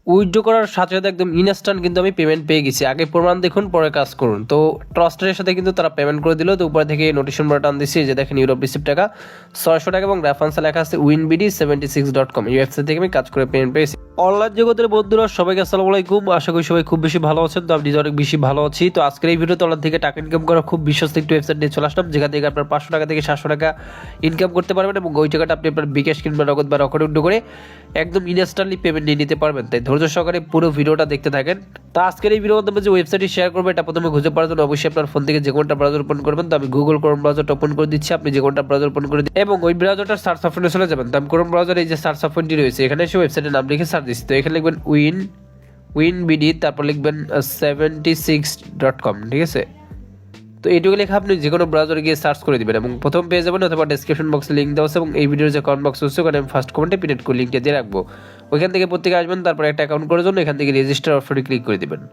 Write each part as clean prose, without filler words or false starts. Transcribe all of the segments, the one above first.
Withdraw করার সাথে সাথে একদম ইনস্ট্যান্ট কিন্তু আমি পেমেন্ট পেয়ে গেছি। আগে প্রমাণ দেখুন, পরে কাজ করুন। তো ট্রাস্টের সাথে কিন্তু তারা পেমেন্ট করে দিল। তো উপরে থেকে নোটিফিকেশন বাটন দিচ্ছি, যে দেখেন ইউরোপ রিসিভ টাকা 600 টাকা এবং রেফারেন্সে লেখা আছে winbd76.com। এই ওয়েবসাইট থেকে আমি কাজ করে পেমেন্ট পেয়েছি। অনলাইন জগতের বন্ধুরা সবাইকে আসসালামু আলাইকুম। আশা করি সবাই খুব বেশি ভালো আছেন। তো আমি নিজে অনেক বেশি ভালো আছি। তো আজকের এই ভিডিওতে অনলাইন থেকে টাকা ইনকাম করা খুব বিশ্বস্ত একটি ওয়েবসাইট নিয়ে চলে আসলাম, যেখান থেকে আপনার 500 টাকা থেকে 700 টাকা ইনকাম করতে পারবেন এবং ওই টাকাটা আপনি আপনার বিকাশ কিংবা নগদ বা রকেট উইথড্র করে একদম ইনস্ট্যান্টলি পেমেন্ট নিয়ে নিতে পারবেন। তাই ধৈর্য সহকারে পুরো ভিডিওটা দেখতে থাকেন। তো আজকের এই ভিডিওর মাধ্যমে যে ওয়েবসাইটটি শেয়ার করবে, এটা প্রথমে খুঁজে পাওয়ার জন্য অবশ্যই আপনার ফোন থেকে যে কোনটা ব্রাউজার ওপেন করবেন। তো আমি গুগল ক্রোম ব্রাউজারটা ওপেন করে দিচ্ছি, আপনি যে কোনটা ব্রাউজার ওপেন করে দিন এবং ওই ব্রাউজারটার সার্চ অপশনে চলে যাবেন। তো আমি ক্রোম ব্রাউজারে এই যে সার্চ অপশনটি রয়েছে, এখানে এসে ওয়েবসাইটের নাম লিখে সার্চ দিচ্ছি। তো এখানে লিখবেন winbd, তারপর লিখবেন 76.com, ঠিক আছে। তো এইটুকু লেখা আপনি যে কোনো ব্রাউজারে গিয়ে সার্চ করে দিবেন এবং প্রথম পেয়ে যাবেন, অথবা ডেসক্রিপশন বক্সে লিঙ্ক দেওয়া আছে এবং এই ভিডিওর যে কমেন্ট বক্স আছে ওখানে আমি ফার্স্ট কমেন্টে পিন করে লিঙ্কটা দিয়ে রাখবো। ওইখান থেকে প্রত্যেকে আসবেন, তারপর একটা অ্যাকাউন্ট করার জন্য এখান থেকে রেজিস্টার অপশনে ক্লিক করে দিবেন।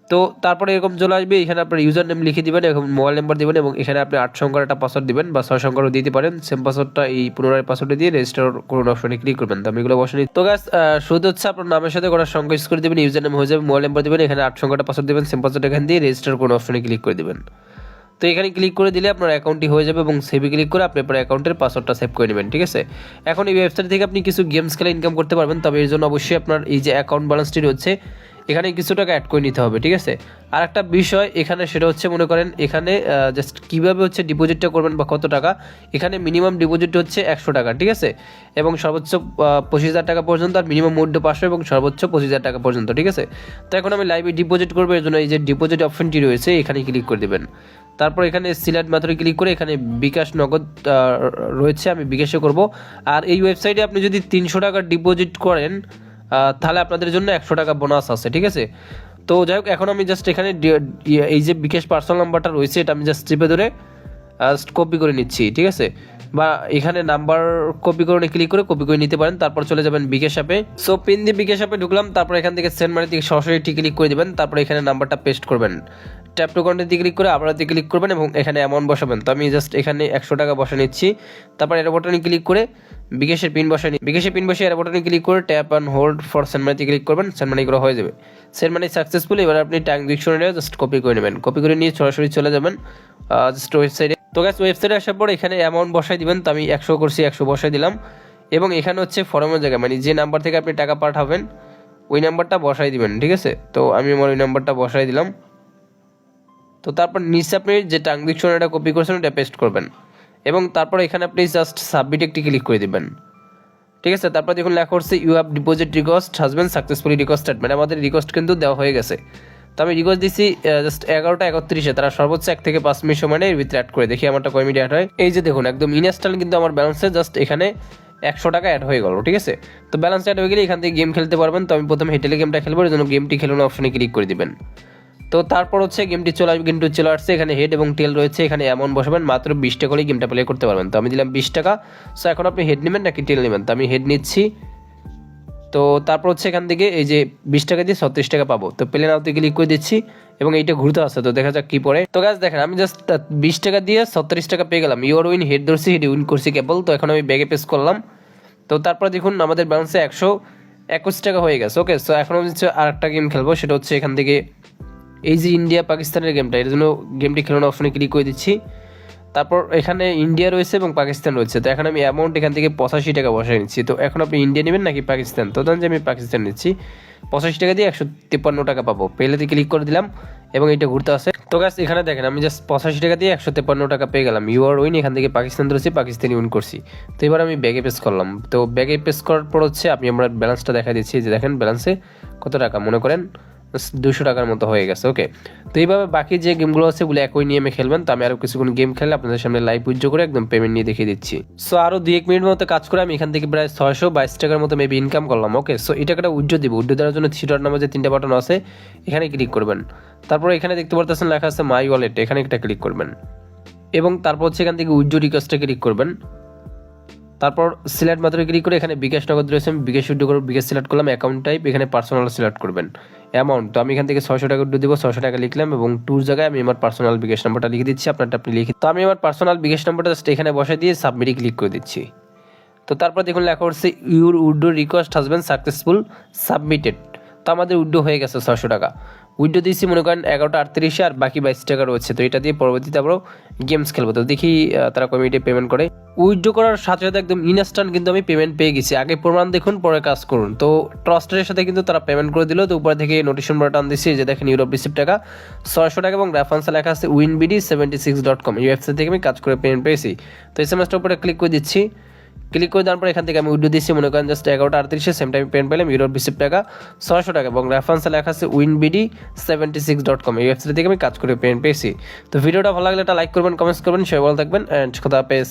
তো তারপরে এরকম চলে আসবে, এখানে আপনার ইউজার নেম লিখে দিবেন এবং মোবাইল নাম্বার দিবেন এবং এখানে আপনি 8 সংখ্যার একটা পাসওয়ার্ড দিবেন বা 6 সংখ্যারও দিতে পারেন। সেম পাসওয়ার্ডটা এই পুনরায় পাসওয়ার্ডে দিয়ে রেজিস্টার করুন অপশনে ক্লিক করবেন। তো আমি এগুলো বসে নিই। তো গাইস, শুরুতে হচ্ছে আপনার নামের সাথে করার সংখ্যা ইউজ করে দিবেন, ইউজার নেম হয়ে যাবে, মোবাইল নাম্বার দিবেন, এখানে 8 সংখ্যাটা পাসওয়ার্ড দিবেন, সেম পাসওয়ার্ড এখান দিয়ে রেজিস্টার করুন অপশনে ক্লিক করে দিবেন। তো এখানে ক্লিক করে দিলে আপনার অ্যাকাউন্টটি হয়ে যাবে এবং সেভে ক্লিক করে আপনি আপনার অ্যাকাউন্টের পাসওয়ার্ডটা সেভ করে নেবেন, ঠিক আছে। এখন এই ওয়েবসাইট থেকে আপনি কিছু গেমস খেলে ইনকাম করতে পারবেন, তবে এর জন্য অবশ্যই আপনার এই যে অ্যাকাউন্ট ব্যালেন্সটি রয়েছে এখানে কিছু টাকা অ্যাড করে নিতে হবে, ঠিক আছে। আর একটা বিষয় এখানে, সেটা হচ্ছে মনে করেন এখানে জাস্ট কীভাবে হচ্ছে ডিপোজিটটা করবেন বা কত টাকা, এখানে মিনিমাম ডিপোজিট হচ্ছে 100 টাকা, ঠিক আছে, এবং সর্বোচ্চ 25,000 টাকা পর্যন্ত, আর মিনিমাম মূল্য 500 এবং সর্বোচ্চ 25,000 টাকা পর্যন্ত, ঠিক আছে। তো এখন আমি লাইভে ডিপোজিট করবো, এর জন্য এই যে ডিপোজিট অপশনটি রয়েছে এখানে ক্লিক করে দেবেন। তারপর এখানে সিলেক্ট মেথডে ক্লিক করে এখানে বিকাশ নগদ রয়েছে, আমি বিকাশে করব। আর এই ওয়েবসাইটে আপনি যদি 300 টাকা ডিপোজিট করেন তাহলে আপনাদের জন্য 100 টাকা বোনাস আছে, ঠিক আছে। তো যাই হোক, এখন আমি জাস্ট এখানে এই যে বিকাশ পার্সোনাল নাম্বারটা রয়েছে এটা আমি জাস্ট চেপে ধরে কপি করে নিচ্ছি, ঠিক আছে, বা এখানে নাম্বার কপি করে ক্লিক করে কপি করে নিতে পারেন। তারপর চলে যাবেন বিকাশ অ্যাপে। সো পিন দিয়ে বিকাশ অ্যাপে ঢুকলাম, তারপর এখান থেকে সেন্ড মানি থেকে সরাসরি ক্লিক করে দেবেন। তারপর এখানে নাম্বারটা পেস্ট করবেন, ট্যাপ টু কন্টেন্ট দিয়ে ক্লিক করে আবার ক্লিক করবেন এবং এখানে অ্যামাউন্ট বসাবেন। তো আমি জাস্ট এখানে 100 টাকা বসে নিচ্ছি। তারপর এর বাটনে ক্লিক করে বিকাশের পিন বসাই নি, বিকাশের পিন বসে এর বাটনে ক্লিক করে tap and hold for send মানিতে ক্লিক করবেন, সেন্ড মানি করে হয়ে যাবে। Send money successful. এবার আপনি ট্রানজ্যাকশনটা জাস্ট কপি করে নেবেন, কপি করে নিয়ে সরাসরি চলে যাবেন জাস্ট ওয়েবসাইটে। তো গাইস, ওয়েবসাইটে আসার পর এখানে অ্যামাউন্ট বসাই দিবেন। তো আমি 100 করছি, 100 বসাই দিলাম এবং এখানে হচ্ছে ফর্মের জায়গায় মানে যে নাম্বার থেকে আপনি টাকা পাঠাবেন ওই নাম্বারটা বসাই দিবেন, ঠিক আছে। তো আমি আমার ওই নাম্বারটা বসাই দিলাম। তো তারপর নিচে আপনি যে ট্রানজ্যাকশন এটা কপি করছেন এটা পেস্ট করবেন এবং তারপর এখানে আপনি জাস্ট সাবমিট একটি ক্লিক করে দিবেন, ঠিক আছে। তারপর দেখুন লেখা হচ্ছে you have deposit request has been successfully request statement, আমাদের রিকোয়েস্ট কিন্তু দেওয়া হয়ে গেছে। তো আমি রিকোয়েস্ট দিচ্ছি জাস্ট 11টা 31-এ, তারা সর্বোচ্চ 1 থেকে 5 মিনিট সময় এর ভিতরে অ্যাড করে দেখি আমারটা কয় মিনিট অ্যাড হয়। এই যে দেখুন একদম ইনস্ট্যান্ট কিন্তু আমার ব্যালেন্সে জাস্ট এখানে 100 টাকা অ্যাড হয়ে গেল, ঠিক আছে। তো ব্যালেন্স অ্যাড হয়ে গেলে এখান থেকে গেম খেলতে পারবেন। তো আমি প্রথমে হেটেলে গেমটা খেলবো, এর জন্য গেমটি খেলুন অপশনে ক্লিক করে দিবেন। তো তারপর হচ্ছে গেমটি চলে আসবে, গেমটি চলে আসছে, এখানে হেড এবং টেল রয়েছে, এখানে অ্যামাউন্ট বসাবেন, মাত্র 20 টাকা করেই গেমটা প্লে করতে পারবেন। তো আমি দিলাম 20 টাকা। সো এখন আপনি হেড নেবেন নাকি টেল নেবেন, তো আমি হেড নিচ্ছি। তো তারপর হচ্ছে এখান থেকে এই যে 20 টাকা দিয়ে 36 টাকা পাবো। তো প্লে নাওতে ক্লিক করে দিচ্ছি এবং এইটা ঘুরতে আসছে, তো দেখা যাক কি পড়ে। তো গাইস দেখেন আমি জাস্ট 20 টাকা দিয়ে 36 টাকা পেয়ে গেলাম। ইউর উইন, হেড ধরছি, হেড উইন করছি কেবল। তো এখন আমি ব্যাগে পেস করলাম। তো তারপর দেখুন আমাদের ব্যালেন্সে 121 টাকা হয়ে গেছে। ওকে, সো এখন আমি হচ্ছে আর একটা গেম খেলবো, সেটা হচ্ছে এখান থেকে এই যে ইন্ডিয়া পাকিস্তানের গেমটা, এর জন্য গেমটি খেলানোর অপশনে ক্লিক করে দিচ্ছি। তারপর এখানে ইন্ডিয়া রয়েছে এবং পাকিস্তান রয়েছে। তো এখন আমি অ্যামাউন্ট এখান থেকে 85 টাকা বসাই নিচ্ছি। তো এখন আপনি ইন্ডিয়া নেবেন নাকি পাকিস্তান, তো ধরেন যে আমি পাকিস্তান নিচ্ছি। 85 টাকা দিয়ে 153 টাকা পাবো। পেলেতে ক্লিক করে দিলাম এবং এটা ঘুরতে আসে। তো গাইস এখানে দেখেন আমি জাস্ট 85 টাকা দিয়ে 153 টাকা পেয়ে গেলাম। ইউ আর উইন, এখান থেকে পাকিস্তান ধরেছি, পাকিস্তানি উইন করছি। তো এবার আমি ব্যাগে পেস করলাম। তো ব্যাগে পেস করার পর হচ্ছে আমি আমার ব্যালেন্সটা দেখা দিচ্ছি, যে দেখেন ব্যালেন্সে কত টাকা, মনে করেন 200 টাকার মতো হয়ে গেছে। ওকে, তো এইভাবে বাকি যে গেমগুলো আছে ওগুলো একই নিয়মে খেলবেন। তো আমি আরও কিছুক্ষণ গেম খেলে আপনাদের সামনে লাইভ উইথড্র করে একদম পেমেন্ট নিয়ে দেখিয়ে দিচ্ছি। সো আরও 2-1 মিনিট মতো কাজ করে আমি এখান থেকে প্রায় 622 টাকার মতো মেবি ইনকাম করলাম। ওকে, সো এই টাকাটা উইথড্র দিব। উইথড্র দেওয়ার জন্য 3 ডট নামে যে 3টা বাটন আছে এখানে ক্লিক করবেন। তারপর এখানে দেখতে পারতেছেন লেখা আছে মাই ওয়ালেট, এখানে একটা ক্লিক করবেন এবং তারপর হচ্ছে এখান থেকে উইথড্র রিকোয়েস্টে ক্লিক করবেন। তারপর সিলেক্ট মাত্র ক্লিক করে এখানে বিকাশ নগদ রয়েছে, আমি বিকাশ উইথড্র করে বিকাশ সিলেক্ট করলাম। অ্যাকাউন্ট টাইপ এখানে পার্সোনাল সিলেক্ট করবেন। অ্যামাউন্ট, তো আমি এখান থেকে 600 টাকা উইথড্র দিব, 600 টাকা লিখলাম এবং টুর জায়গায় আমি আমার পার্সোনাল বিকাশ নাম্বারটা লিখে দিচ্ছি, আপনারটা আপনি লিখে। তো আমি আমার পার্সোনাল বিকাশ নাম্বারটা জাস্ট এখানে বসাই দিয়ে সাবমিটে ক্লিক করে দিচ্ছি। তো তারপর দেখুন লেখা হচ্ছে ইউর উইড্রো রিকোয়েস্ট হাজ বিন সাকসেসফুল সাবমিটেড। তো আমাদের উইড্রো হয়ে গেছে 600 টাকা। উইড্রো দিয়েছি মনে করেন 11:38 আর বাকি 22 টাকা রয়েছে। তো এটা দিয়ে পরবর্তীতে আবারও গেমস খেলবো। তো দেখি তারা কমিটি পেমেন্ট করে। উইথড্র করার সাথে সাথে একদম ইনস্ট্যান্ট কিন্তু আমি পেমেন্ট পেয়ে গেছি। আগে প্রমাণ দেখুন পরে কাজ করুন। তো ট্রাস্টের সাথে কিন্তু তারা পেমেন্ট করে দিল। তো উপর থেকে নোটিফিকেশন বাটন দিচ্ছি যে দেখেন ইউরোপ রিসিভ টাকা 600 টাকা এবং রেফারেন্সে লেখা আছে winbd76.com। এই ওয়েবসাইট থেকে আমি কাজ করে পেমেন্ট পেয়েছি। তো এসএমএসটার উপরে ক্লিক করে দিচ্ছি। ক্লিক করে দেওয়ার পর এখান থেকে আমি উইড্রো দিচ্ছি মনে করেন জাস্ট 11:38 সেম টাইম পেমেন্ট পেলাম ইউরোপ রিসিভ টাকা 600 টাকা এবং রেফারেন্সে লেখা আছে winbd76.com। এই ওয়েবসাইট থেকে আমি কাজ করে পেমেন্ট পেয়েছি। তো ভিডিওটা ভালো লাগলে একটা লাইক করবেন, কমেন্টস করবেন, সবাই ভালো থাকবেন অ্যান্ড খোদা হাফেজ।